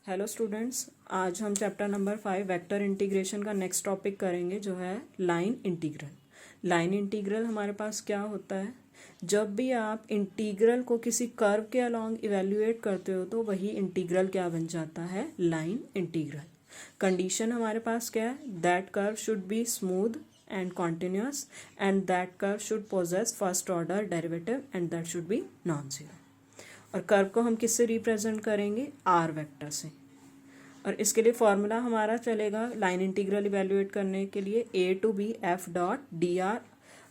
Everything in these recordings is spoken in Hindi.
हेलो स्टूडेंट्स, आज हम चैप्टर नंबर 5 वेक्टर इंटीग्रेशन का नेक्स्ट टॉपिक करेंगे जो है लाइन इंटीग्रल। लाइन इंटीग्रल हमारे पास क्या होता है? जब भी आप इंटीग्रल को किसी कर्व के अलोंग इवेल्युएट करते हो तो वही इंटीग्रल क्या बन जाता है? Line integral. कंडीशन हमारे पास क्या है? That curve should be smooth and continuous and that curve should possess first order derivative and that should be non zero. और कर्व को हम किससे रिप्रेजेंट करेंगे? आर वेक्टर से। और इसके लिए फॉर्मूला हमारा चलेगा लाइन इंटीग्रल इवेल्युएट करने के लिए A to B F dot D R.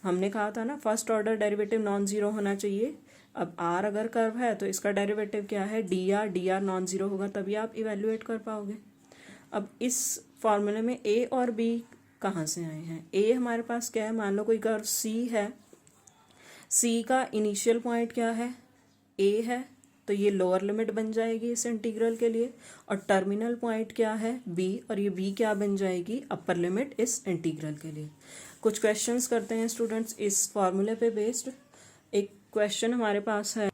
हमने कहा था ना first order derivative non zero होना चाहिए। अब आर अगर कर्व है तो इसका डेरिवेटिव क्या है? डी आर नॉन जीरो होगा तभी आप इवेल्युएट कर पाओगे। अब इस फॉर्मूले में ए और बी कहाँ से आए हैं? ए हमारे पास क्या है? मान लो कोई कर्व सी है, सी का इनिशियल पॉइंट क्या है? ए है, तो ये लोअर लिमिट बन जाएगी इस इंटीग्रल के लिए। और टर्मिनल पॉइंट क्या है? बी, और ये बी क्या बन जाएगी? अपर लिमिट इस इंटीग्रल के लिए। कुछ क्वेश्चंस करते हैं स्टूडेंट्स इस फॉर्मूले पे बेस्ड। एक क्वेश्चन हमारे पास है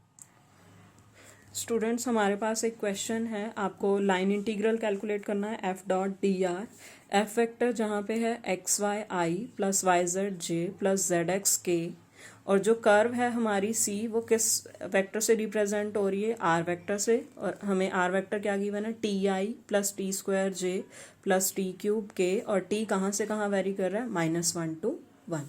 स्टूडेंट्स, हमारे पास एक क्वेश्चन है, आपको लाइन इंटीग्रल कैलकुलेट करना है F dot D R. F vector जहाँ पे है एक्स वाई आई प्लस वाई जेड जे प्लस जेड एक्स के, और जो कर्व है हमारी सी वो किस वेक्टर से रिप्रेजेंट हो रही है? आर वेक्टर से। और हमें आर वेक्टर क्या गिवन है? T i plus T square J plus T cube के, और टी कहाँ से कहाँ वेरी कर रहा है? -1 to 1।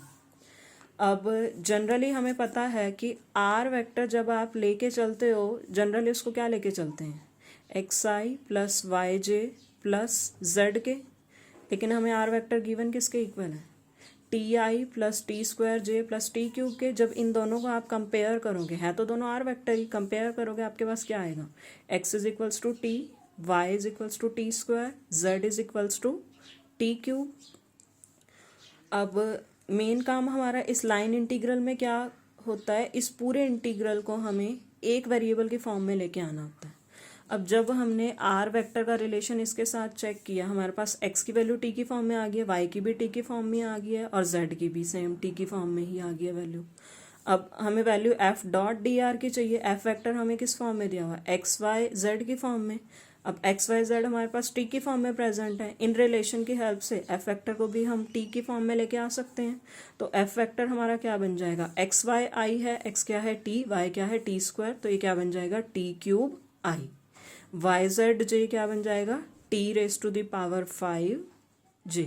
अब जनरली हमें पता है कि आर वेक्टर जब आप लेके चलते हो, जनरली उसको क्या लेके चलते हैं? एक्स आई plus y j plus z के। लेकिन हमें आर वेक्टर गिवन किसके इक्वल है? T i plus T square J plus T cube के। जब इन दोनों को आप कंपेयर करोगे, है तो दोनों आर वेक्टर ही, कंपेयर करोगे आपके पास क्या आएगा? X is equals to t, y is equals to t square, z is equals to t cube. अब मेन काम हमारा इस लाइन इंटीग्रल में क्या होता है? इस पूरे इंटीग्रल को हमें एक वेरिएबल की फॉर्म में लेके आना होता है। अब जब हमने आर वेक्टर का रिलेशन इसके साथ चेक किया, हमारे पास एक्स की वैल्यू टी की फॉर्म में आ गई है, वाई की भी टी की फॉर्म में आ गई है, और जेड की भी सेम टी की फॉर्म में ही आ गई है वैल्यू। अब हमें value F dot D R की चाहिए। एफ वेक्टर हमें किस फॉर्म में दिया हुआ है? एक्स वाई जेड की फॉर्म में। अब एक्स वाई जेड हमारे पास टी की फॉर्म में प्रेजेंट है। इन रिलेशन की हेल्प से एफ वेक्टर को भी हम टी की फॉर्म में लेके आ सकते हैं। तो एफ वेक्टर हमारा क्या बन जाएगा? एक्स वाई आई है, एक्स क्या है? टी, वाई क्या है? टी स्क्वायर, तो ये क्या बन जाएगा? T cube i. Y z j क्या बन जाएगा? T raise to the power 5 j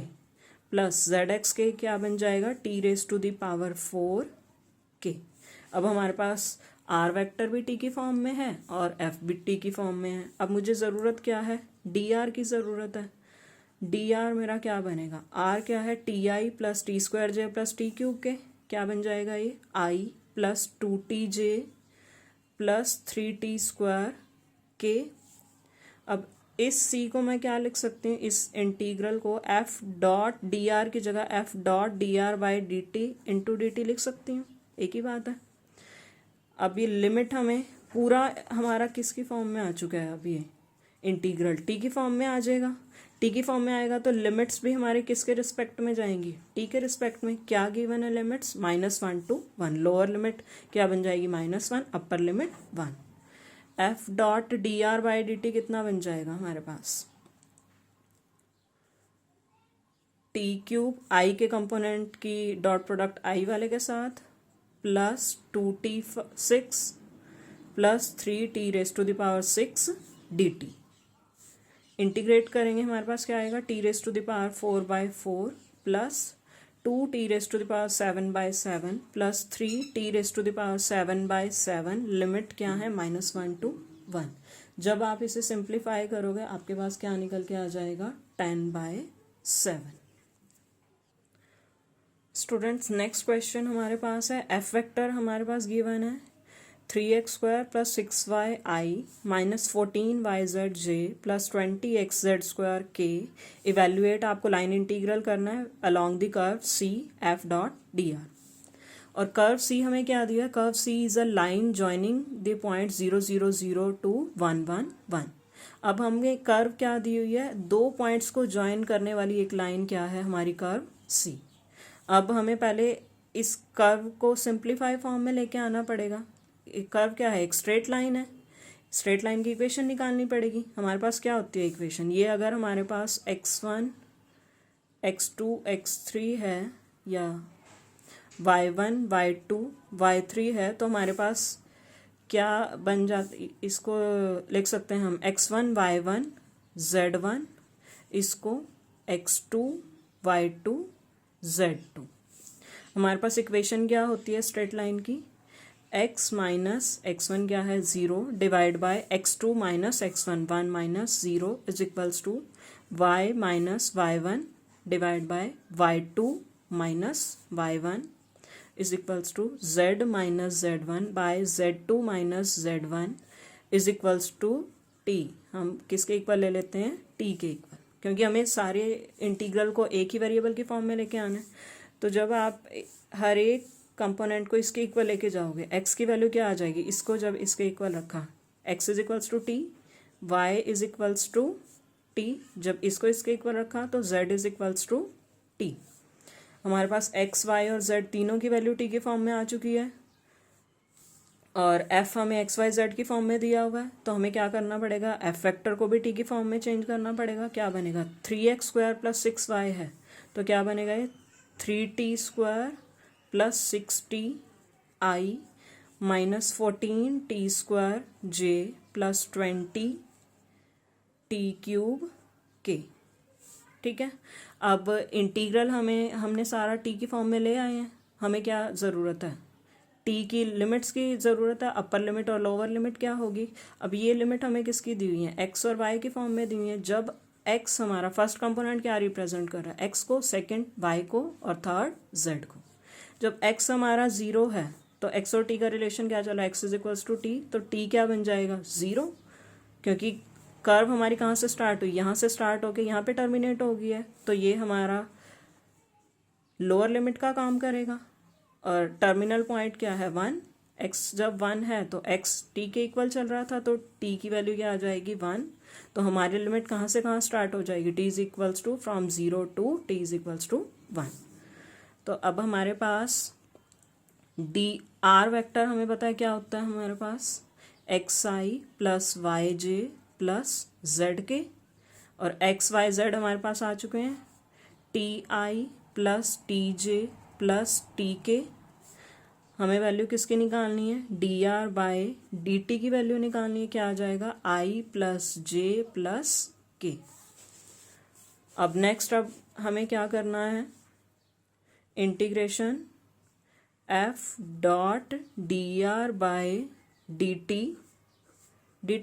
plus z x k क्या बन जाएगा? T raise to the power 4 k. अब हमारे पास आर वेक्टर भी टी की फॉर्म में है और एफ भी टी की फॉर्म में है। अब मुझे ज़रूरत क्या है? डी आर की ज़रूरत है। डी आर मेरा क्या बनेगा? आर क्या है? T i plus T square J plus T cube के, क्या बन जाएगा ये? आई प्लस 2t जे प्लस 3t स्क्वायर के। अब इस सी को मैं क्या लिख सकती हूँ? इस इंटीग्रल को एफ डॉट डी आर की जगह F dot D r by d T into D T लिख सकती हूँ। एक ही बात है। अब ये लिमिट हमें पूरा हमारा किसकी फॉर्म में आ चुका है? अब ये इंटीग्रल टी की फॉर्म में आ जाएगा। टी की फॉर्म में आएगा तो लिमिट्स भी हमारे किसके रिस्पेक्ट में जाएंगी? टी के रिस्पेक्ट में। क्या गिवन है लिमिट्स? -1 to 1। लोअर लिमिट क्या बन जाएगी? -1, upper limit 1। F dot D r by d T कितना बन जाएगा हमारे पास? टी क्यूब आई के कंपोनेंट की डॉट प्रोडक्ट आई वाले के साथ plus 2t6 plus 3t raise to the power 6 d t. Integrate करेंगे हमारे पास क्या आएगा? T raise to the power 4/4 plus 2t raise to the power 7/7 plus 3t raise to the power 7/7। Limit क्या है? -1 to 1। जब आप इसे सिंप्लीफाई करोगे आपके पास क्या निकल के आ जाएगा? 10/7। स्टूडेंट्स नेक्स्ट क्वेश्चन हमारे पास है, एफ वेक्टर हमारे पास गिवन है 3x² plus 6y minus 14yz plus 20xz² के। इवेल्युएट आपको लाइन इंटीग्रल करना है along the curve C F dot D r. और कर्व सी हमें क्या दिया? Curve C is a line joining the point 0 0 0 to 1 1 1। अब हमें कर्व क्या दी हुई है? दो पॉइंट्स को ज्वाइन करने वाली एक लाइन क्या है? हमारी कर्व सी। अब हमें पहले इस कर्व को सिंप्लीफाई फॉर्म में लेके आना पड़ेगा। कर्व क्या है? एक स्ट्रेट लाइन है। स्ट्रेट लाइन की इक्वेशन निकालनी पड़ेगी। हमारे पास क्या होती है इक्वेशन, ये अगर हमारे पास x1 x2 x3 है या y1 y2 y3 है तो हमारे पास क्या बन जाती, इसको लिख सकते हैं हम x1 y1 z1, इसको x2 y2 z2। हमारे पास इक्वेशन क्या होती है स्ट्रेट लाइन की, x माइनस x1 क्या है 0 divide by x2 minus x1 1 minus 0 is equals to y minus y1 divide by y2 minus y1 is equals to z minus z1 by z2 minus z1 is equals to t। हम किसके इक्वल ले लेते हैं, t के इक्वल, क्योंकि हमें सारे इंटीग्रल को एक ही वेरिएबल की फॉर्म में लेके आना है। तो जब आप हर एक कंपोनेंट को इसके इक्वल लेके जाओगे, x की वैल्यू क्या आ जाएगी, इसको जब इसके इक्वल रखा x is equals to t, y is equals to t, जब इसको इसके इक्वल रखा तो z is equals to t. हमारे पास x y और z तीनों की वैल्यू t के फॉर्म में आ चुकी है और f हमें x y z की फॉर्म में दिया हुआ है, तो हमें क्या करना पड़ेगा, f वेक्टर को भी t की फॉर्म में चेंज करना पड़ेगा। क्या बनेगा, 3x स्क्वायर प्लस 6y है तो क्या बनेगा ये 3t square plus 6t i minus 14t square j plus 20t cube k। ठीक है, अब इंटीग्रल हमने सारा t की फॉर्म में ले आए हैं। हमें क्या ज़रूरत है, t की लिमिट्स की ज़रूरत है। अपर लिमिट और लोअर लिमिट क्या होगी, अब ये लिमिट हमें किसकी दी हुई है, x और y की फॉर्म में दी हुई है। जब x हमारा फर्स्ट कंपोनेंट क्या रिप्रेजेंट कर रहा है, x को, सेकंड y को और थर्ड z को। जब x हमारा 0 है तो x और t का रिलेशन क्या चला, x is equals to t, तो t क्या बन जाएगा 0, क्योंकि कर्व हमारी कहाँ से स्टार्ट हुई, यहाँ से स्टार्ट होके यहाँ पे टर्मिनेट हो गई है, तो ये हमारा लोअर लिमिट का काम करेगा। और टर्मिनल पॉइंट क्या है 1, x जब 1 है तो x t के इक्वल चल रहा था तो t की वैल्यू क्या आ जाएगी 1, तो हमारी लिमिट कहाँ से कहाँ स्टार्ट हो जाएगी, t is equals to from 0 to t is equals to 1। तो अब हमारे पास डी आर वेक्टर हमें पता है क्या होता है, हमारे पास एक्स आई plus y j plus z के, और एक्स वाई जेड हमारे पास आ चुके हैं, t i plus t j plus t k. हमें वैल्यू किसकी निकालनी है, d r by d t की वैल्यू निकालनी है। क्या आ जाएगा, आई प्लस जे प्लस के। अब नेक्स्ट अब हमें क्या करना है, integration F dot D r by d t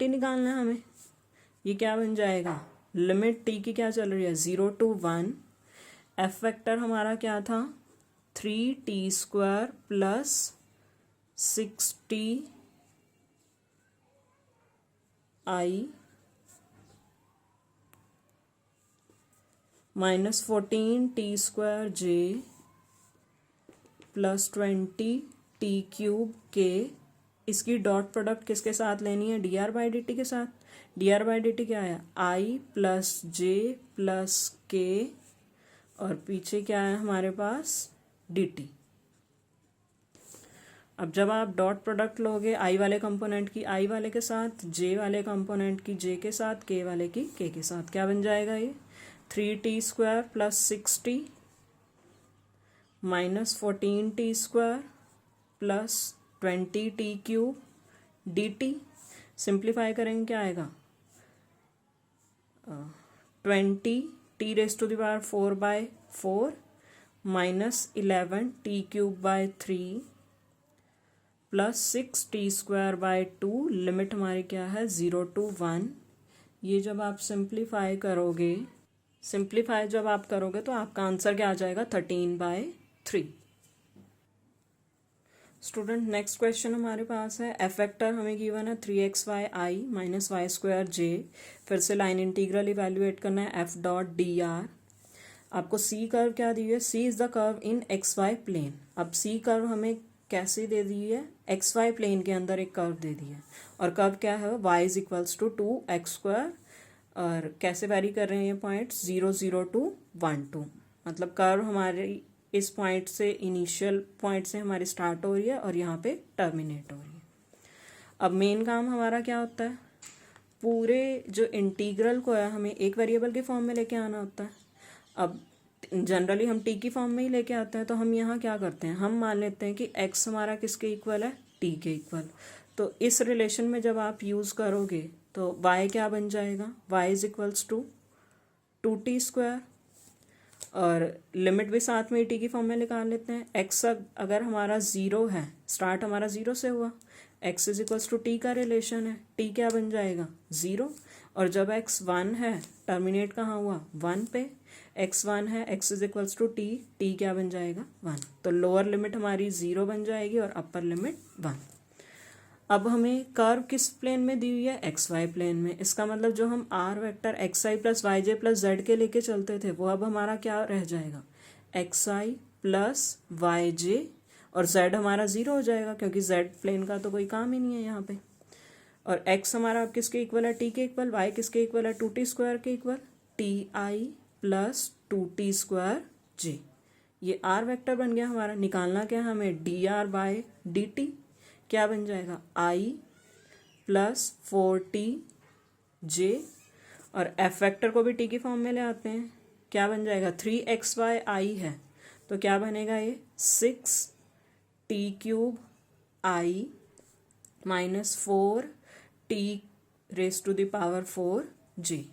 निकालना है हमें। ये क्या बन जाएगा, लिमिट टी की क्या चल रही है 0 to 1, एफ वेक्टर हमारा क्या था 3t स्क्वायर प्लस 6t आई माइनस 14t स्क्वायर जे प्लस 20t क्यूब के। इसकी डॉट प्रोडक्ट किसके साथ लेनी है, d r by d T के साथ। D r by d t क्या है, आई प्लस जे प्लस के, और पीछे क्या है हमारे पास डी टी। अब जब आप डॉट प्रोडक्ट लोगे आई वाले कंपोनेंट की आई वाले के साथ, जे वाले कंपोनेंट की जे के साथ, के वाले की के के साथ, क्या बन जाएगा ये 3t square plus 6t minus 14t square plus 20t cube d t. Simplify करेंगे क्या आएगा 20 t raise to the power 4/4 minus 11 t cube by 3 plus 6t square by 2। Limit हमारी क्या है 0 to 1। ये जब आप सिंप्लीफाई जब आप करोगे तो आपका आंसर क्या आ जाएगा 13/3। स्टूडेंट नेक्स्ट क्वेश्चन हमारे पास है, एफ वेक्टर हमें गिवन है 3xy माइनस वाई स्क्वायर जे। फिर से लाइन इंटीग्रल इवेल्युएट करना है एफ डॉट डी आर। आपको सी कर्व क्या दी है, C is the curve in X Y plane. अब सी कर्व हमें कैसे दे दी है, एक्स वाई प्लेन के अंदर एक कर्व दे दी है, और कर्व क्या है y is equals to 2x²। और कैसे वैरी कर रहे हैं ये पॉइंट्स 0 0 to 1 2, मतलब कर्व हमारे इस पॉइंट से, इनिशियल पॉइंट से हमारी स्टार्ट हो रही है और यहाँ पे टर्मिनेट हो रही है। अब मेन काम हमारा क्या होता है, पूरे जो इंटीग्रल को है हमें एक वेरिएबल के फॉर्म में लेके आना होता है। अब जनरली हम टी की फॉर्म में ही लेके आते हैं, तो हम यहाँ क्या करते हैं, हम मान लेते हैं कि एक्स हमारा किसके इक्वल है, टी के इक्वल। तो इस रिलेशन में जब आप यूज़ करोगे तो y क्या बन जाएगा, y is equals to 2t², और लिमिट भी साथ में टी की फॉर्म में निकाल लेते हैं। x अगर हमारा ज़ीरो है, स्टार्ट हमारा ज़ीरो से हुआ, x is equals to t का रिलेशन है, t क्या बन जाएगा, ज़ीरो, और जब x 1 है टर्मिनेट कहाँ हुआ, 1 पे, x 1 है, x is equals to t, t क्या बन जाएगा, 1। तो लोअर लिमिट हमारी 0 बन जाएगी और अपर लिमिट 1। अब हमें कर्व किस प्लेन में दी हुई है, एक्स वाई प्लेन में। इसका मतलब जो हम आर वेक्टर एक्स आई plus y j plus z k लेके चलते थे वो अब हमारा क्या रह जाएगा, एक्स आई प्लस वाई जे, और जेड हमारा ज़ीरो हो जाएगा क्योंकि जेड प्लेन का तो कोई काम ही नहीं है यहाँ पे। और एक्स हमारा अब किसके इक्वल है, टी के इक्वल, वाई किसके इक्वल है, 2t² के equal, T i plus 2t² जे। ये आर वेक्टर बन गया हमारा। निकालना क्या है हमें, d r by d t क्या बन जाएगा, आई प्लस 4t जे, और एफ वेक्टर को भी टी की फॉर्म में ले आते हैं, क्या बन जाएगा, 3xy है तो क्या बनेगा ये 6t³ i minus 4t raise to the power 4 j.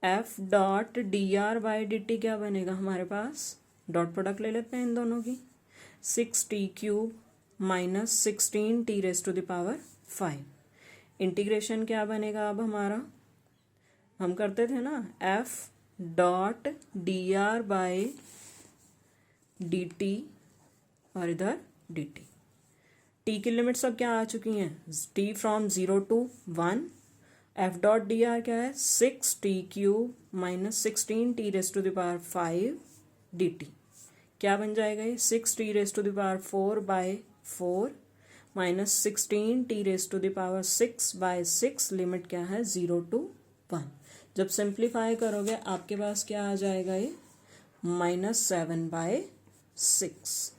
F dot D r by d t क्या बनेगा हमारे पास, डॉट प्रोडक्ट ले लेते हैं इन दोनों की, 6t³ minus 16t raise to the power 5। Integration क्या बनेगा अब हमारा, हम करते थे ना, F dot D r by d t और इधर डी टी। टी की लिमिट सब क्या आ चुकी हैं, t from 0 to 1। F dot D R क्या है, 6t³ minus 16t raise to the power 5 d t. क्या बन जाएगा ये, 6t raise to the power 4 bye 4 minus 16t raise to the power 6 by 6, limit क्या है 0 to 1। जब सिंप्लीफाई करोगे आपके पास क्या आ जाएगा ये, -7/6।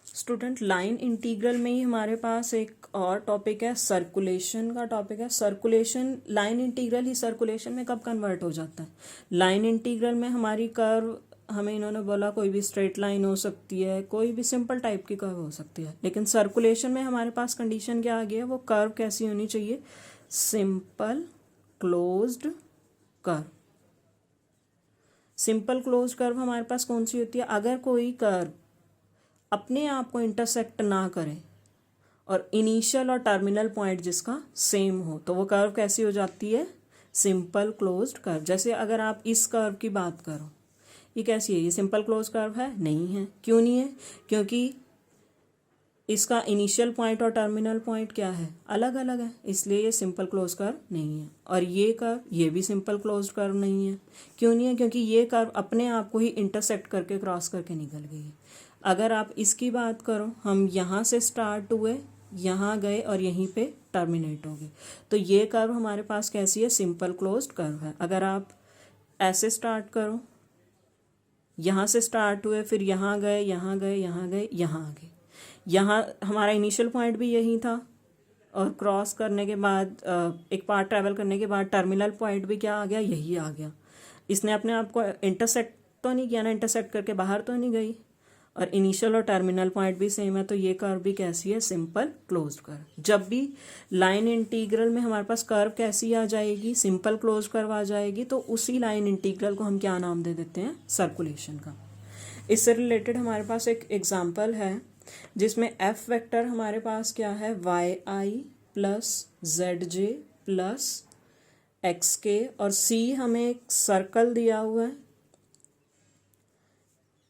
स्टूडेंट, लाइन इंटीग्रल में ही हमारे पास एक और टॉपिक है, सर्कुलेशन का टॉपिक है। सर्कुलेशन, लाइन इंटीग्रल ही सर्कुलेशन में कब कन्वर्ट हो जाता है, लाइन इंटीग्रल में हमारी कर्व, हमें इन्होंने बोला कोई भी स्ट्रेट लाइन हो सकती है, कोई भी सिंपल टाइप की कर्व हो सकती है, लेकिन सर्कुलेशन में हमारे पास कंडीशन क्या आ गई है, वो कर्व कैसी होनी चाहिए, simple closed curve. Simple closed curve हमारे पास कौन सी होती है, अगर कोई कर्व अपने आप को इंटरसेक्ट ना करे और इनिशियल और टर्मिनल पॉइंट जिसका सेम हो, तो वो कर्व कैसी हो जाती है, सिंपल क्लोज्ड कर्व। जैसे अगर आप इस कर्व की बात करो, ये कैसी है, ये सिंपल क्लोज कर्व है, नहीं है। क्यों नहीं है, क्योंकि इसका इनिशियल पॉइंट और टर्मिनल पॉइंट क्या है, अलग अलग है, इसलिए ये सिंपल क्लोज कर्व नहीं है। और ये कर्व, ये भी सिंपल क्लोज कर्व नहीं है। क्यों नहीं है, क्योंकि ये कर्व अपने आप को ही इंटरसेक्ट करके क्रॉस करके निकल गई है। अगर आप इसकी बात करो, हम यहाँ से स्टार्ट हुए, यहाँ गए और यहीं पे टर्मिनेट हो गए, तो ये कर्व हमारे पास कैसी है, सिंपल क्लोज्ड कर्व है। अगर आप ऐसे स्टार्ट करो, यहाँ से स्टार्ट हुए, फिर यहाँ गए, यहाँ गए, यहाँ गए, यहाँ आ गए, यहाँ हमारा इनिशियल पॉइंट भी यही था, और क्रॉस करने के बाद एक पार्ट ट्रैवल करने के बाद टर्मिनल पॉइंट भी क्या आ गया, यही आ गया। इसने अपने आप को इंटरसेक्ट तो नहीं किया ना, इंटरसेक्ट करके बाहर तो नहीं गई, और इनिशियल और टर्मिनल पॉइंट भी सेम है, तो ये कर्व भी कैसी है, सिंपल क्लोज्ड कर्व। जब भी लाइन इंटीग्रल में हमारे पास कर्व कैसी आ जाएगी, सिंपल क्लोज्ड कर्व आ जाएगी, तो उसी लाइन इंटीग्रल को हम क्या नाम दे देते हैं, सर्कुलेशन का। इससे रिलेटेड हमारे पास एक एग्जाम्पल है जिसमें एफ वेक्टर हमारे पास क्या है, वाई आई plus Z J plus x के, और सी हमें एक सर्कल दिया हुआ है,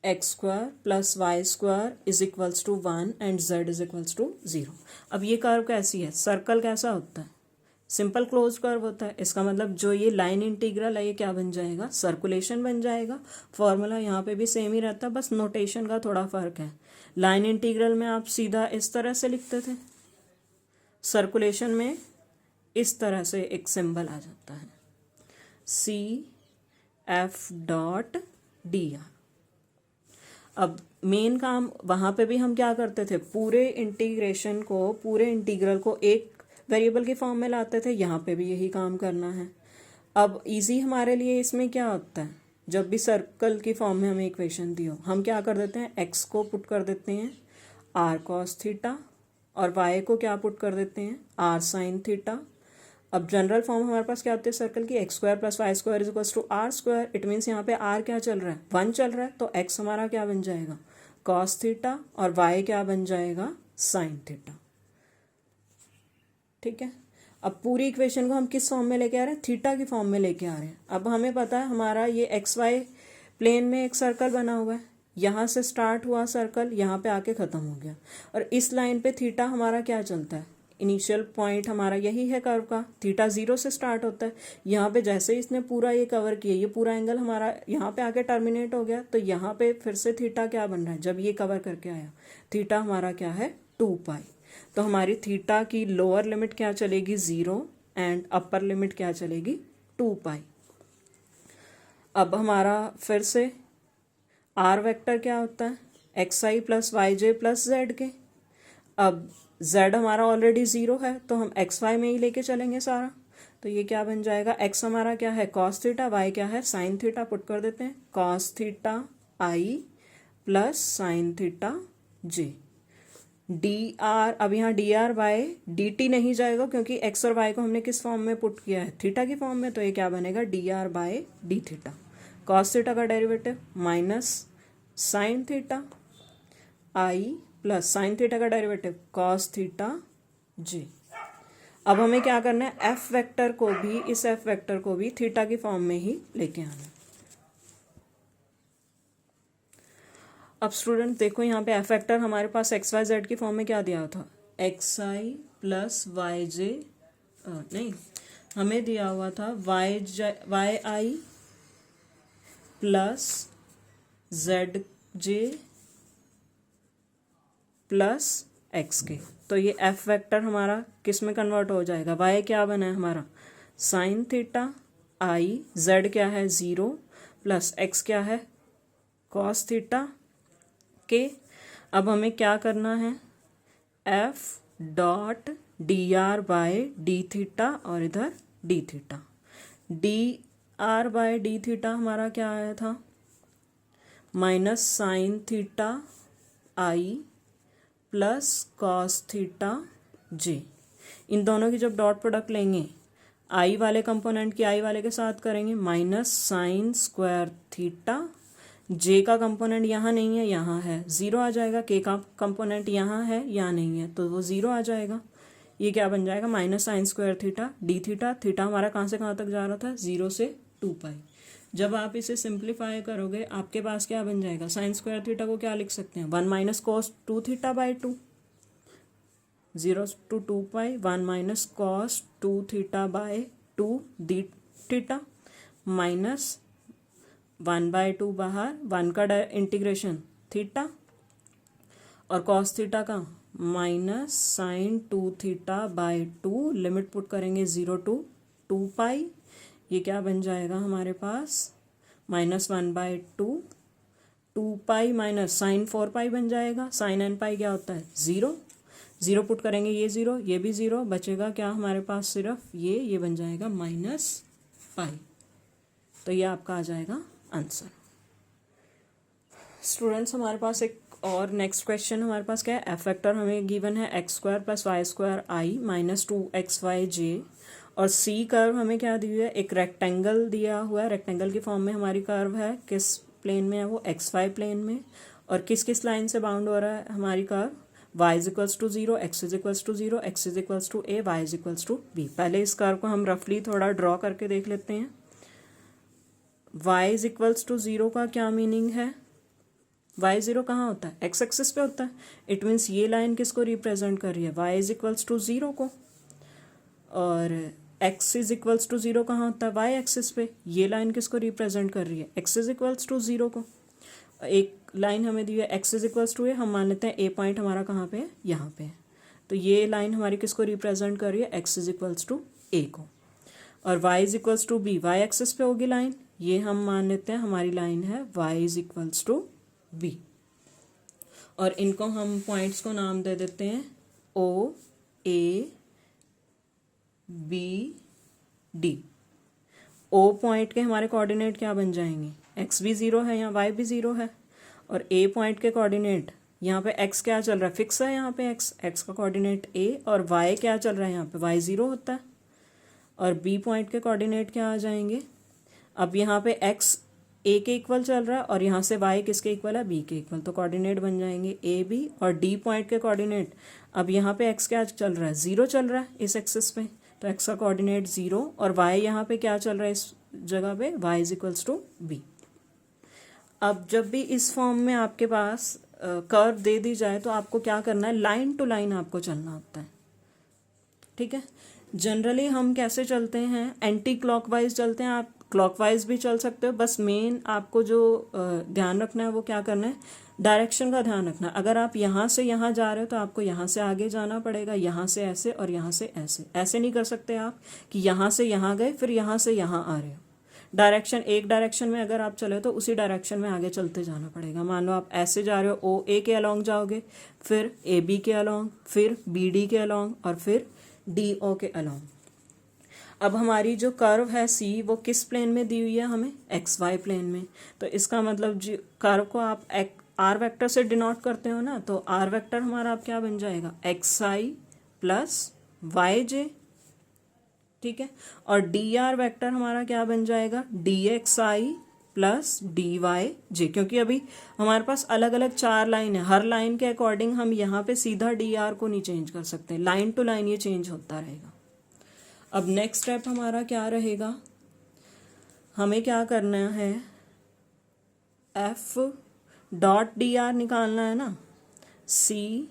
x² plus y² is equals to 1 and z is equals to 0। अब ये कर्व कैसी है, सर्कल कैसा होता है, सिंपल क्लोज कर्व होता है। इसका मतलब जो ये लाइन इंटीग्रल है ये क्या बन जाएगा, सर्कुलेशन बन जाएगा। फॉर्मूला यहाँ पे भी सेम ही रहता है, बस नोटेशन का थोड़ा फर्क है। लाइन इंटीग्रल में आप सीधा इस तरह से लिखते थे, सर्कुलेशन में इस तरह से एक सिंबल आ जाता है, C F dot D r. अब मेन काम वहाँ पे भी हम क्या करते थे, पूरे इंटीग्रेशन को, पूरे इंटीग्रल को एक वेरिएबल की फॉर्म में लाते थे, यहाँ पे भी यही काम करना है। अब इजी हमारे लिए इसमें क्या होता है, जब भी सर्कल की फॉर्म में हमें इक्वेशन दी हो, हम क्या कर देते हैं, एक्स को पुट कर देते हैं आर कॉस थीटा और वाई को क्या पुट कर देते हैं, आर साइन थीटा। अब जनरल फॉर्म हमारे पास क्या होती है सर्कल की, x square plus Y square is equals to r square. It means यहाँ पे आर क्या चल रहा है, 1 चल रहा है, तो एक्स हमारा क्या बन जाएगा, कॉस थीटा, और वाई क्या बन जाएगा, साइन थीटा। ठीक है, अब पूरी इक्वेशन को हम किस फॉर्म में लेके आ रहे हैं, थीटा की फॉर्म में लेके आ रहे हैं। अब हमें पता है हमारा ये एक्स वाई प्लेन में एक सर्कल बना हुआ है, यहाँ से स्टार्ट हुआ सर्कल, यहाँ पे आके ख़त्म हो गया, और इस लाइन पे थीटा हमारा क्या चलता है, इनिशियल पॉइंट हमारा यही है कर्व का, थीटा 0 से स्टार्ट होता है। यहाँ पे जैसे ही इसने पूरा ये कवर किया, ये पूरा एंगल हमारा यहाँ पे आके टर्मिनेट हो गया, तो यहाँ पे फिर से थीटा क्या बन रहा है, जब ये कवर करके आया, थीटा हमारा क्या है, 2 पाई। तो हमारी थीटा की लोअर लिमिट क्या चलेगी, 0, एंड अपर लिमिट क्या चलेगी, 2 पाई। अब हमारा फिर से आर वेक्टर क्या होता है, एक्स आई plus y j plus z के। अब z हमारा ऑलरेडी 0 है, तो हम एक्स वाई में ही लेके चलेंगे सारा, तो ये क्या बन जाएगा, x हमारा क्या है, कॉस थीटा, y क्या है, साइन थीटा, पुट कर देते हैं, cos theta i plus sine theta j. D r, अब यहाँ d r by d t नहीं जाएगा, क्योंकि x और y को हमने किस फॉर्म में पुट किया है, थीटा की फॉर्म में, तो ये क्या बनेगा, d r by d theta. Cos theta का derivative minus sine theta i plus sine theta का डेरिवेटिव कॉस थीटा जे। अब हमें क्या करना है, एफ वेक्टर को भी, इस एफ वेक्टर को भी थीटा की फॉर्म में ही लेके आना है। अब स्टूडेंट देखो, यहाँ पे एफ वेक्टर हमारे पास एक्स वाई जेड की फॉर्म में क्या दिया था, एक्स आई प्लस वाई जे, नहीं, हमें दिया हुआ था वाई आई plus Z J plus x के। तो ये एफ वेक्टर हमारा किस में कन्वर्ट हो जाएगा, वाई क्या बना है हमारा, साइन थीटा आई, जेड क्या है 0, प्लस एक्स क्या है, कॉस थीटा के। अब हमें क्या करना है, F dot D r by d theta, और इधर d theta. D r by d theta हमारा क्या आया था, minus sine theta i plus cos theta j. इन दोनों की जब डॉट प्रोडक्ट लेंगे, आई वाले कंपोनेंट की आई वाले के साथ करेंगे, माइनस साइन स्क्वायर थीटा, जे का कंपोनेंट यहाँ नहीं है, यहाँ है, 0 आ जाएगा, के का कंपोनेंट यहाँ है, यहाँ नहीं है, तो वो 0 आ जाएगा। ये क्या बन जाएगा, minus sine square theta D theta. Theta हमारा कहाँ से कहाँ तक जा रहा था, 0 से 2 पाई। जब आप इसे सिंप्लीफाई करोगे, आपके पास क्या बन जाएगा, साइन स्क्वायर थीटा को क्या लिख सकते हैं, 1 minus cos 2 theta by 2, 0 to 2 pi, 1 minus cos 2 theta by 2 d theta, minus 1/2 बाहर, 1 का इंटीग्रेशन थीटा, और कॉस थीटा का minus sine 2 theta by 2, limit put करेंगे 0 to 2 पाई। ये क्या बन जाएगा हमारे पास, माइनस 1/2, 2 पाई माइनस साइन 4 पाई बन जाएगा। साइन एन पाई क्या होता है, 0, 0 पुट करेंगे, ये 0, ये भी 0, बचेगा क्या हमारे पास, सिर्फ ये बन जाएगा माइनस पाई। तो ये आपका आ जाएगा आंसर। स्टूडेंट्स, हमारे पास एक और नेक्स्ट क्वेश्चन हमारे पास क्या है, एफ वेक्टर हमें गिवन है X square plus Y square I minus 2xyj, और सी कर्व हमें क्या दी हुई है, एक रेक्टेंगल दिया हुआ है, रेक्टेंगल की फॉर्म में हमारी कर्व है, किस प्लेन में है वो, एक्स वाई प्लेन में, और किस किस लाइन से बाउंड हो रहा है हमारी curve, y is equals to 0, x is equals to 0, x is equals to a, y is equals to b। पहले इस कर्व को हम रफली थोड़ा ड्रॉ करके देख लेते हैं। y इज इक्वल्स टू 0 का क्या मीनिंग है, y0 कहाँ होता है, x एक्सिस पे होता है। इट मीन्स ये लाइन किसको रिप्रेजेंट कर रही है, y इज इक्वल्स टू 0 को, और x इज इक्वल्स टू 0 कहाँ होता है, y एक्सिस पे। ये लाइन किसको रिप्रेजेंट कर रही है, x इज इक्वल्स टू 0 को। एक लाइन हमें दी है x इज इक्वल्स टू ए, हम मान लेते हैं ए पॉइंट हमारा कहाँ पे है, यहाँ पे है। तो ये लाइन हमारी किसको रिप्रेजेंट कर रही है, x is equals to a को। और y is equals to b, y axis पे होगी लाइन, ये हम मान लेते हैं हमारी लाइन है y is equals to B. और इनको हम पॉइंट्स को नाम दे देते हैं O, A, B, D. O point के हमारे कोऑर्डिनेट क्या बन जाएंगे, एक्स भी ज़ीरो है यहाँ, वाई भी ज़ीरो है। और ए पॉइंट के कोऑर्डिनेट, यहाँ पे एक्स क्या चल रहा है, फिक्स है यहाँ पे एक्स का कोऑर्डिनेट ए, और वाई क्या चल रहा है यहाँ पे, वाई ज़ीरो होता है। और बी पॉइंट के कोऑर्डिनेट क्या आ जाएंगे, अब यहाँ पे एक्स ए के इक्वल चल रहा है और यहाँ से वाई किसके इक्वल है, बी के इक्वल, तो कोऑर्डिनेट बन जाएंगे ए बी। और डी पॉइंट के कोऑर्डिनेट, अब यहाँ पे एक्स क्या चल रहा है, ज़ीरो चल रहा है इस एक्सिस पे, तो एक्स का कोऑर्डिनेट ज़ीरो, और वाई यहाँ पे क्या चल रहा है इस जगह पे, Y is equals to B. अब जब भी इस फॉर्म में आपके पास कर्व दे दी जाए तो आपको क्या करना है, लाइन टू लाइन आपको चलना होता है, ठीक है। जनरली हम कैसे चलते हैं, एंटी क्लॉकवाइज चलते हैं, आप क्लॉकवाइज भी चल सकते हो, बस मेन आपको जो ध्यान रखना है वो क्या करना है, डायरेक्शन का ध्यान रखना। अगर आप यहाँ से यहाँ जा रहे हो तो आपको यहाँ से आगे जाना पड़ेगा, यहाँ से ऐसे और यहाँ से ऐसे, ऐसे नहीं कर सकते आप कि यहाँ से यहाँ गए फिर यहाँ से यहाँ आ रहे हो। डायरेक्शन, एक डायरेक्शन में अगर आप चले तो उसी डायरेक्शन में आगे चलते जाना पड़ेगा। मान लो आप ऐसे जा रहे हो, ओ ए के अलॉन्ग जाओगे, फिर ए बी के अलॉन्ग, फिर बी डी के अलॉन्ग, और फिर डी ओ के अलॉन्ग। अब हमारी जो कर्व है सी वो किस प्लेन में दी हुई है हमें, एक्स वाई प्लेन में। तो इसका मतलब जो कर्व को आप आर वेक्टर से डिनोट करते हो ना, तो आर वेक्टर हमारा आप क्या बन जाएगा, एक्स आई प्लस वाई जे, ठीक है। और डी आर वेक्टर हमारा क्या बन जाएगा, डी एक्स आई प्लस डी वाई जे, क्योंकि अभी हमारे पास अलग अलग चार लाइन है, हर लाइन के अकॉर्डिंग हम यहाँ पे सीधा डी आर को नहीं चेंज कर सकते, लाइन टू लाइन ये चेंज होता रहेगा। अब नेक्स्ट स्टेप हमारा क्या रहेगा, हमें क्या करना है, एफ डॉट डी आर निकालना है ना, C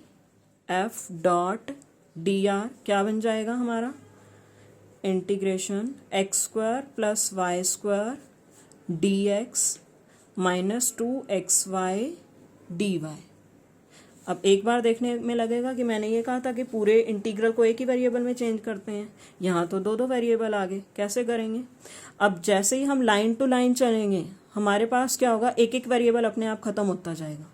F dot D R क्या बन जाएगा हमारा, integration X square plus Y square D X minus 2xy D Y. अब एक बार देखने में लगेगा कि मैंने ये कहा था कि पूरे इंटीग्रल को एक ही वेरिएबल में चेंज करते हैं, यहाँ तो दो दो वेरिएबल आ गए, कैसे करेंगे। अब जैसे ही हम लाइन टू लाइन चलेंगे हमारे पास क्या होगा, एक एक वेरिएबल अपने आप खत्म होता जाएगा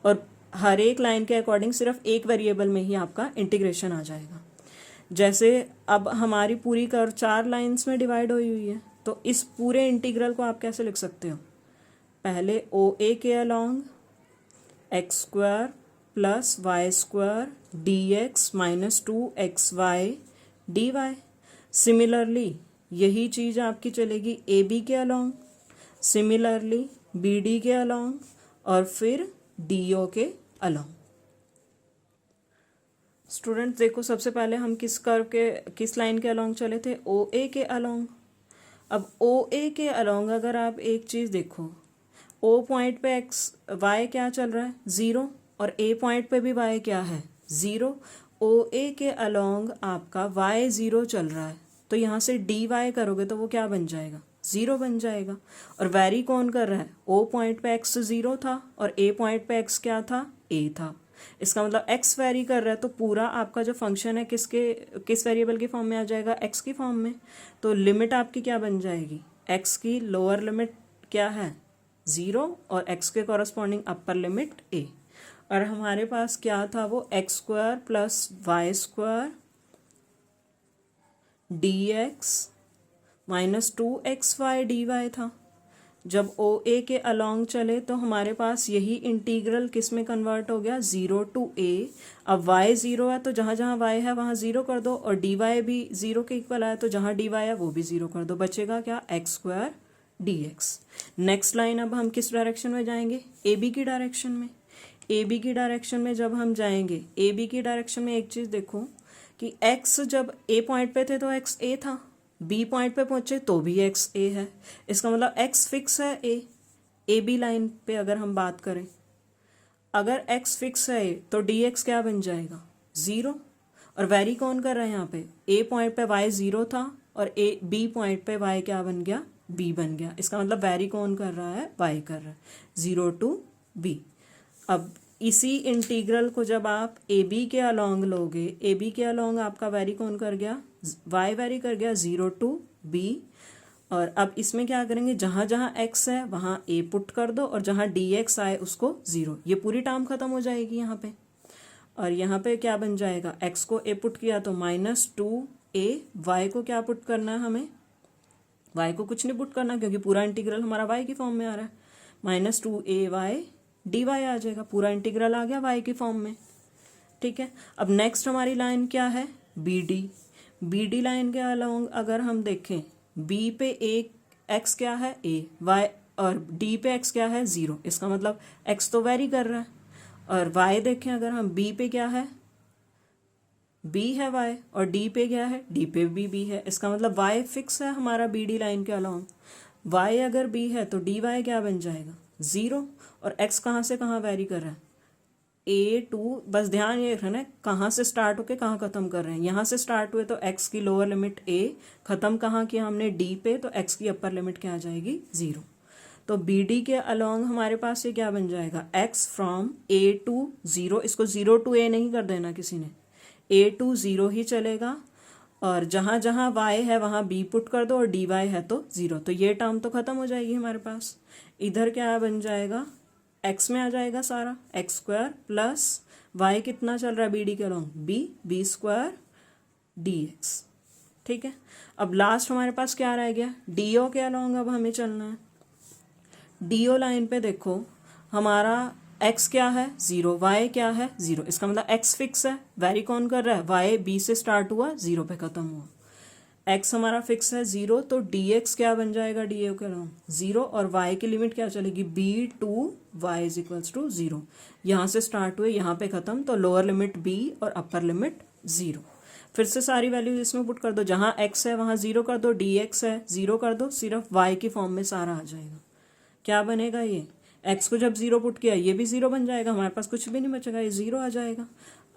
और हर एक लाइन के अकॉर्डिंग सिर्फ एक वेरिएबल में ही आपका इंटीग्रेशन आ जाएगा। जैसे अब हमारी पूरी कर्व चार लाइन्स में डिवाइड हुई हुई है, तो इस पूरे इंटीग्रल को आप कैसे लिख सकते हो, पहले ओ ए के along X square plus Y square D X minus 2xy D Y. Similarly यही चीज़ आपकी चलेगी ए बी के अलॉन्ग, सिमिलरली बी डी के अलॉन्ग, और फिर डी ओ के अलॉन्ग। स्टूडेंट्स देखो, सबसे पहले हम किस लाइन के अलॉन्ग चले थे, ओ ए के अलॉन्ग। अब ओ ए के अलॉन्ग अगर आप एक चीज़ देखो, ओ पॉइंट पे एक्स वाई क्या चल रहा है, ज़ीरो, और ए पॉइंट पे भी वाई क्या है, ज़ीरो। ओ ए के अलॉन्ग आपका वाई ज़ीरो चल रहा है, तो यहाँ से डी वाई करोगे तो वो क्या बन जाएगा, ज़ीरो बन जाएगा। और वैरी कौन कर रहा है, ओ पॉइंट पे एक्स ज़ीरो था और ए पॉइंट पे एक्स क्या था, ए था। इसका मतलब एक्स वेरी कर रहा है, तो पूरा आपका जो फंक्शन है किस वेरिएबल की फॉर्म में आ जाएगा, एक्स की फॉर्म में। तो लिमिट आपकी क्या बन जाएगी, एक्स की लोअर लिमिट क्या है, ज़ीरो, और एक्स के कॉरस्पॉन्डिंग अपर लिमिट ए। और हमारे पास क्या था, वो X square plus Y square D X minus 2xy D Y था। जब ओ ए के अलॉन्ग चले तो हमारे पास यही इंटीग्रल किस में कन्वर्ट हो गया, ज़ीरो टू ए। अब वाई ज़ीरो है तो जहाँ जहाँ वाई है वहाँ ज़ीरो कर दो, और डी वाई भी ज़ीरो के इक्वल आया तो जहाँ डी वाई है वो भी ज़ीरो कर दो, बचेगा क्या, x square D x. Next line अब हम किस डायरेक्शन में जाएंगे, ए बी की डायरेक्शन में। ए बी की डायरेक्शन में जब हम जाएंगे, ए बी की डायरेक्शन में एक चीज़ देखो कि एक्स जब ए पॉइंट पे थे तो एक्स ए था, बी पॉइंट पे पहुंचे तो भी एक्स ए है। इसका मतलब एक्स फिक्स है ए बी लाइन पे अगर हम बात करें, अगर एक्स फिक्स है तो डी एक्स क्या बन जाएगा, ज़ीरो। और वेरी कौन कर रहा है यहाँ पे, ए पॉइंट पे वाई ज़ीरो था और ए बी पॉइंट पे वाई क्या बन गया, बी बन गया। इसका मतलब वेरी कौन कर रहा है, वाई कर रहा है, ज़ीरो टू बी। अब इसी इंटीग्रल को जब आप ए बी के अलॉन्ग लोगे, ए बी के अलॉन्ग आपका वेरी कौन कर गया, वाई वेरी कर गया, ज़ीरो टू बी। और अब इसमें क्या करेंगे, जहाँ जहाँ x है वहाँ a पुट कर दो और जहाँ dx आए उसको 0, ये पूरी टर्म खत्म हो जाएगी यहाँ पे। और यहाँ पे क्या बन जाएगा, x को a पुट किया तो -2a, y को क्या पुट करना है हमें, y को कुछ नहीं पुट करना क्योंकि पूरा इंटीग्रल हमारा y की फॉर्म में आ रहा है, -2ay dy आ जाएगा, पूरा इंटीग्रल आ गया y की फॉर्म में। ठीक है, अब नेक्स्ट हमारी लाइन क्या है, BD लाइन के अलोंग अगर हम देखें, B पे x क्या है a, y और D पे x क्या है 0, इसका मतलब x तो वेरी कर रहा है। और y देखें अगर हम, B पे क्या है, b है y, और d पे क्या है, d पे भी b है, इसका मतलब y फिक्स है हमारा BD लाइन के अलोंग। y अगर b है तो dy क्या बन जाएगा 0, और x कहाँ से कहाँ वेरी कर रहा है, a2, बस ध्यान ये रखना है कहाँ से स्टार्ट होके कहाँ ख़त्म कर रहे हैं, यहाँ से स्टार्ट हुए तो x की लोअर लिमिट a, ख़त्म कहाँ किया हमने d पे, तो x की अपर लिमिट क्या आ जाएगी 0। तो BD के अलोंग हमारे पास ये क्या बन जाएगा, x फ्रॉम a टू 0, इसको 0 to a नहीं कर देना किसी ने, a टू 0 ही चलेगा, और जहाँ जहाँ y है वहाँ b पुट कर दो और dy है तो 0, तो ये टर्म तो ख़त्म हो जाएगी हमारे पास। इधर क्या बन जाएगा, x में आ जाएगा सारा x² प्लस y कितना चल रहा है BD के अलोंग b² dx। ठीक है, अब लास्ट हमारे पास क्या रह गया, DO के अलोंग अब हमें चलना है। DO लाइन पे देखो हमारा x क्या है 0, y क्या है 0, इसका मतलब x फिक्स है, वेरी कौन कर रहा है, y b से स्टार्ट हुआ 0 पे ख़त्म हुआ, x हमारा फिक्स है 0, तो dx क्या बन जाएगा DO के अलोंग 0, और y की लिमिट क्या चलेगी b to y is equals to 0, यहाँ से स्टार्ट हुए यहाँ पे ख़त्म, तो लोअर लिमिट b और अपर लिमिट 0। फिर से सारी वैल्यूज इसमें पुट कर दो, जहाँ x है वहाँ 0 कर दो, dx है 0 कर दो, सिर्फ y की फॉर्म में सारा आ जाएगा। क्या बनेगा ये, x को जब 0 पुट किया ये भी 0 बन जाएगा, हमारे पास कुछ भी नहीं बचेगा, ये 0 आ जाएगा।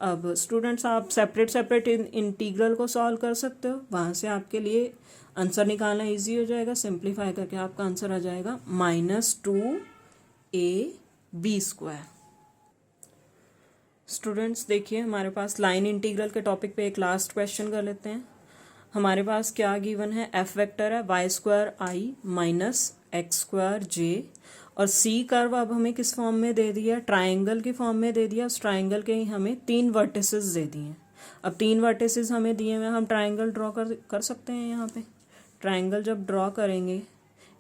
अब स्टूडेंट्स आप सेपरेट इंटीग्रल को सॉल्व कर सकते हो, वहाँ से आपके लिए आंसर निकालना इजी हो जाएगा। सिंप्लीफाई करके आपका आंसर आ जाएगा -2ab²। स्टूडेंट्स देखिए हमारे पास लाइन इंटीग्रल के टॉपिक पे एक लास्ट क्वेश्चन कर लेते हैं। हमारे पास क्या गिवन है, f वेक्टर है y² माइनस x²j, और c कर्व अब हमें किस फॉर्म में दे दिया, ट्राइंगल की फॉर्म में दे दिया। उस ट्राइंगल के ही हमें 3 वर्टिसेस दे दिए। अब 3 वर्टिसेस हमें दिए हुए, हम ट्राइंगल ड्रॉ कर सकते हैं। यहाँ पे ट्राइंगल जब ड्रॉ करेंगे,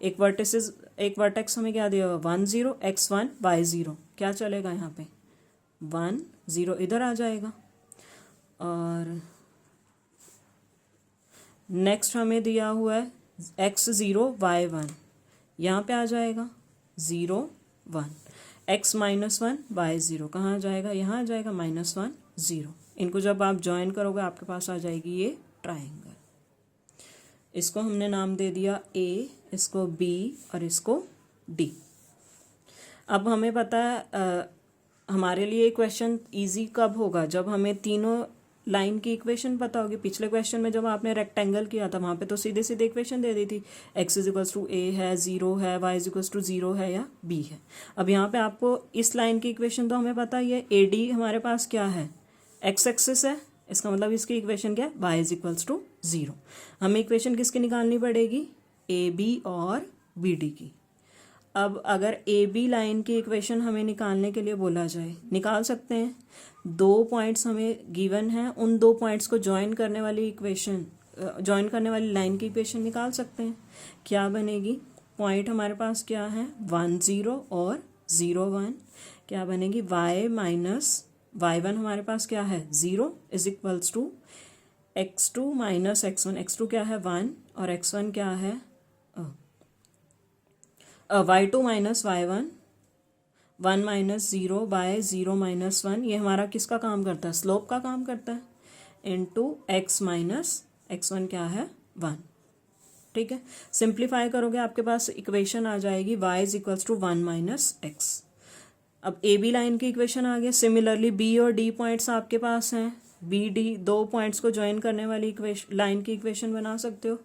एक वर्टेक्स हमें क्या दिया हुआ 1 0 x1 y0, क्या चलेगा यहाँ पे 1 0 इधर आ जाएगा, और नेक्स्ट हमें दिया हुआ है x0 y1, यहाँ पे आ जाएगा 0 1, x -1 y0 कहाँ आ जाएगा, यहाँ आ जाएगा -1 0। इनको जब आप ज्वाइन करोगे आपके पास आ जाएगी ये ट्राइंगल। इसको हमने नाम दे दिया A, इसको B और इसको D। अब हमें पता है हमारे लिए क्वेश्चन इजी कब होगा, जब हमें तीनों लाइन की इक्वेशन पता होगी। पिछले क्वेश्चन में जब आपने रेक्टेंगल किया था वहाँ पे तो सीधे सीधे इक्वेशन दे दी थी, x is equals to a है 0 है, y इज इक्वल्स टू 0 है या b है। अब यहाँ पे आपको इस लाइन की इक्वेशन तो हमें पता ही है, AD हमारे पास क्या है x एक्सिस है, इसका मतलब इसकी इक्वेशन क्या है y इज इक्वल्स टू 0। हमें इक्वेशन किसकी निकालनी पड़ेगी, AB और BD की। अब अगर AB लाइन की इक्वेशन हमें निकालने के लिए बोला जाए, निकाल सकते हैं। 2 पॉइंट्स हमें गिवन है, उन 2 पॉइंट्स को ज्वाइन करने वाली लाइन की इक्वेशन निकाल सकते हैं। क्या बनेगी, पॉइंट हमारे पास क्या है 1 0 और 0 1, क्या बनेगी y माइनस y1 हमारे पास क्या है 0 is equals to x2 minus x1, x2 क्या है 1 और x1 क्या है y2 minus y1, 1 minus 0 bye 0 minus 1, ये हमारा किसका काम करता है, स्लोप का काम करता है, इनटू x माइनस x1 क्या है 1। ठीक है, सिंप्लीफाई करोगे आपके पास इक्वेशन आ जाएगी y is equals to 1 minus x। अब ए बी लाइन की इक्वेशन आ गई। सिमिलरली बी और डी पॉइंट्स आपके पास हैं, बी डी 2 पॉइंट्स को ज्वाइन करने वाली लाइन की इक्वेशन बना सकते हो।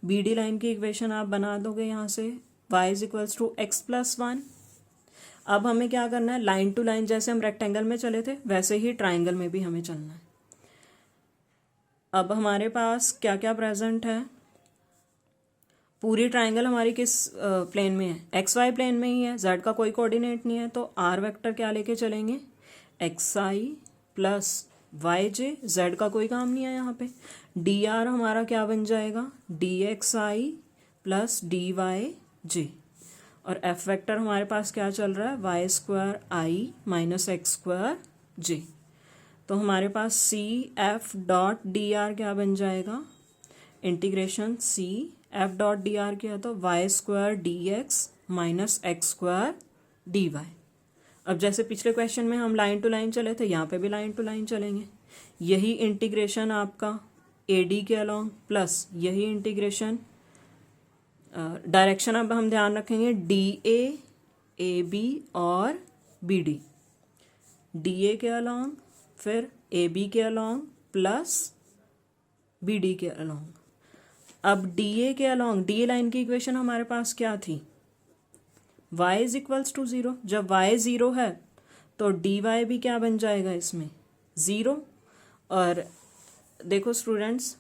बी डी लाइन की इक्वेशन आप बना दोगे यहाँ से y is equals to x plus 1। अब हमें क्या करना है, लाइन टू लाइन जैसे हम रेक्टेंगल में चले थे वैसे ही ट्राइंगल में भी हमें चलना है। अब हमारे पास क्या क्या प्रेजेंट है, पूरी ट्राइंगल हमारी किस प्लेन में है, एक्स वाई प्लेन में ही है, जेड का कोई कोऑर्डिनेट नहीं है, तो आर वेक्टर क्या लेके चलेंगे, एक्स आई प्लस वाई जे, जेड का कोई काम नहीं है यहाँ पे। डी आर हमारा क्या बन जाएगा, डी एक्स आई प्लस डी वाई जे, और एफ वेक्टर हमारे पास क्या चल रहा है, Y square I minus X square J. तो हमारे पास C F dot D R क्या बन जाएगा, integration C F dot D R क्या है, तो Y square D X minus X square D Y. अब जैसे पिछले क्वेश्चन में हम लाइन टू लाइन चले थे, यहाँ पे भी लाइन टू लाइन चलेंगे। यही इंटीग्रेशन आपका ए डी के अलॉन्ग प्लस यही इंटीग्रेशन, डायरेक्शन अब हम ध्यान रखेंगे ए बी और बी डी ए के अलॉन्ग, फिर ए बी के अलॉन्ग प्लस बी डी के अलॉन्ग। अब डी ए के अलॉन्ग, डी ए लाइन की इक्वेशन हमारे पास क्या थी, y is equals to zero. जब y ज़ीरो है तो डी वाई भी क्या बन जाएगा इसमें, ज़ीरो। और देखो स्टूडेंट्स,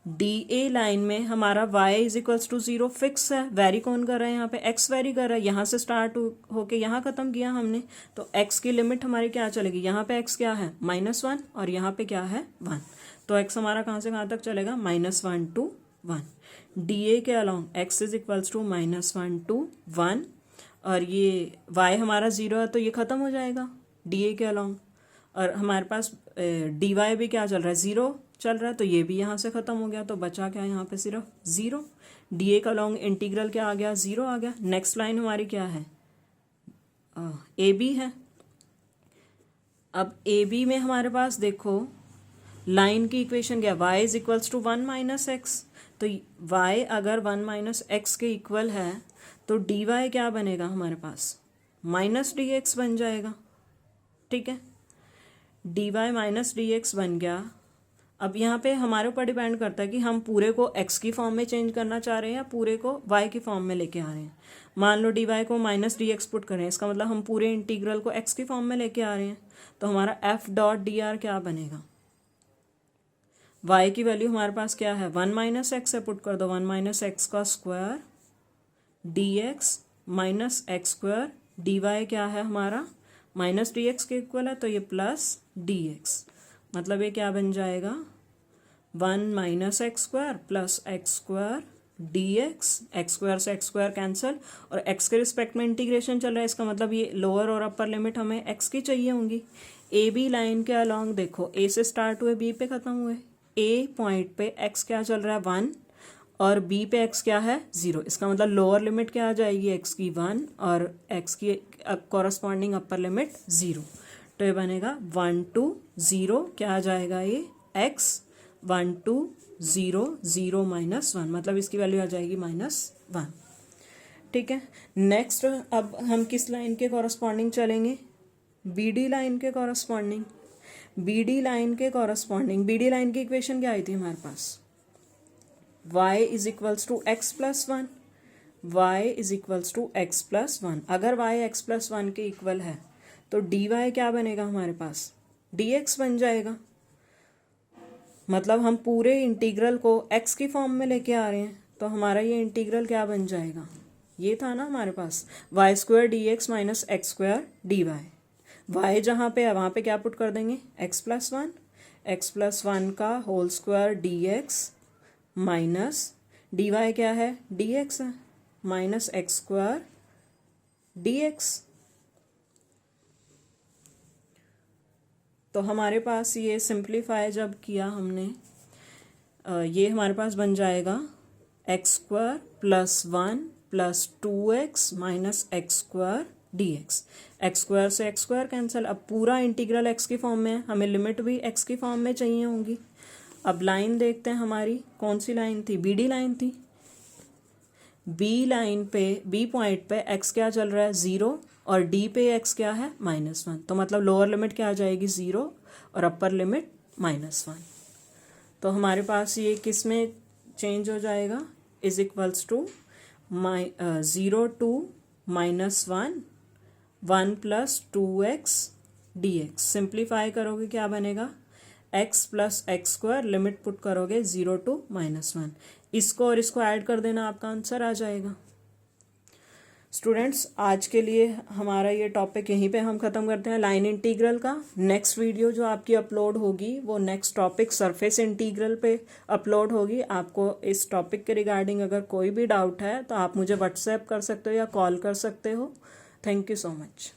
डी ए लाइन में हमारा y is equals to zero fix है, वेरी कौन कर रहा है यहाँ पे, x वेरी कर रहा है, यहाँ से स्टार्ट होके यहाँ ख़त्म किया हमने, तो x की लिमिट हमारी क्या चलेगी, यहाँ पे x क्या है -1 और यहाँ पे क्या है 1, तो x हमारा कहाँ से कहाँ तक चलेगा, -1 to 1। डी ए के along x is equals to -1 to 1, और ये y हमारा ज़ीरो है तो ये ख़त्म हो जाएगा डी ए के अलॉन्ग, और हमारे पास डी वाई भी क्या चल रहा है, ज़ीरो चल रहा है, तो ये भी यहाँ से ख़त्म हो गया, तो बचा क्या यहाँ पे सिर्फ ज़ीरो। डी ए का अलॉन्ग इंटीग्रल क्या आ गया, ज़ीरो आ गया। नेक्स्ट लाइन हमारी क्या है, ए बी है। अब ए बी में हमारे पास देखो लाइन की इक्वेशन क्या, y is equals to 1 minus X, तो y अगर 1 माइनस एक्स के इक्वल है तो डी वाई क्या बनेगा हमारे पास, माइनस डी एक्स बन जाएगा, ठीक है। D Y minus D X बन गया। अब यहाँ पे हमारे ऊपर डिपेंड करता है कि हम पूरे को x की फॉर्म में चेंज करना चाह रहे हैं या पूरे को y की फॉर्म में लेके आ रहे हैं। मान लो डी वाई को माइनस डी एक्स पुट करें, इसका मतलब हम पूरे इंटीग्रल को x की फॉर्म में लेके आ रहे हैं, तो हमारा f डॉट डी आर क्या बनेगा, y की वैल्यू हमारे पास क्या है, 1 माइनस एक्स है, पुट कर दो 1 माइनस एक्स का square D X minus X square, D Y क्या है हमारा माइनस डी एक्स के इक्वल है, तो ये प्लस डी एक्स, मतलब ये क्या बन जाएगा 1 minus X square plus X square D x, x square से एक्स स्क्वायर कैंसिल, और एक्स के रिस्पेक्ट में इंटीग्रेशन चल रहा है, इसका मतलब ये लोअर और अपर लिमिट हमें एक्स की चाहिए होंगी। ए बी लाइन के अलॉन्ग देखो, ए से स्टार्ट हुए बी पे ख़त्म हुए, ए पॉइंट पे एक्स क्या चल रहा है 1 और बी पे एक्स क्या है 0, इसका मतलब लोअर लिमिट क्या आ जाएगी एक्स की 1 और एक्स की कॉरस्पॉन्डिंग अपर लिमिट 0, तो ये बनेगा 1 to 0 क्या आ जाएगा ये x, 1 to 0 0 -1, मतलब इसकी वैल्यू आ जाएगी -1, ठीक है। नेक्स्ट अब हम किस लाइन के कॉरस्पॉन्डिंग चलेंगे, बी डी लाइन के कॉरस्पॉन्डिंग। बी डी लाइन के कॉरस्पॉन्डिंग, बी डी लाइन की इक्वेशन क्या आई थी हमारे पास, y is equals to X plus 1, y is equals to X plus 1। अगर y x प्लस 1 के इक्वल है तो डी वाई क्या बनेगा हमारे पास, डी एक्स बन जाएगा, मतलब हम पूरे इंटीग्रल को x की फॉर्म में लेके आ रहे हैं, तो हमारा ये इंटीग्रल क्या बन जाएगा, ये था ना हमारे पास Y square D X minus X square D Y, Y जहाँ पे है वहाँ पे क्या पुट कर देंगे एक्स प्लस वन का whole square D X minus D Y क्या है डी एक्स है minus X square D X. तो हमारे पास ये सिंप्लीफाई जब किया हमने, ये हमारे पास बन जाएगा x square plus 1 plus 2x minus X square D x, x square से एक्स स्क्वायर कैंसिल। अब पूरा इंटीग्रल एक्स की फॉर्म में है, हमें लिमिट भी एक्स की फॉर्म में चाहिए होंगी। अब लाइन देखते हैं हमारी कौन सी लाइन थी, बी डी लाइन थी। बी लाइन पे बी पॉइंट पे एक्स क्या चल रहा है 0 और डी पे एक्स क्या है -1, तो मतलब लोअर लिमिट क्या आ जाएगी 0 और अपर लिमिट -1। तो हमारे पास ये किस में चेंज हो जाएगा, is equals to 0 to -1 1 plus 2x dx। Simplify करोगे क्या बनेगा x plus X square, limit put करोगे 0 to -1, इसको और इसको ऐड कर देना, आपका आंसर आ जाएगा। स्टूडेंट्स, आज के लिए हमारा ये टॉपिक यहीं पे हम ख़त्म करते हैं लाइन इंटीग्रल का। नेक्स्ट वीडियो जो आपकी अपलोड होगी वो नेक्स्ट टॉपिक सरफेस इंटीग्रल पे अपलोड होगी। आपको इस टॉपिक के रिगार्डिंग अगर कोई भी डाउट है तो आप मुझे व्हाट्सएप कर सकते हो या कॉल कर सकते हो। Thank you so much.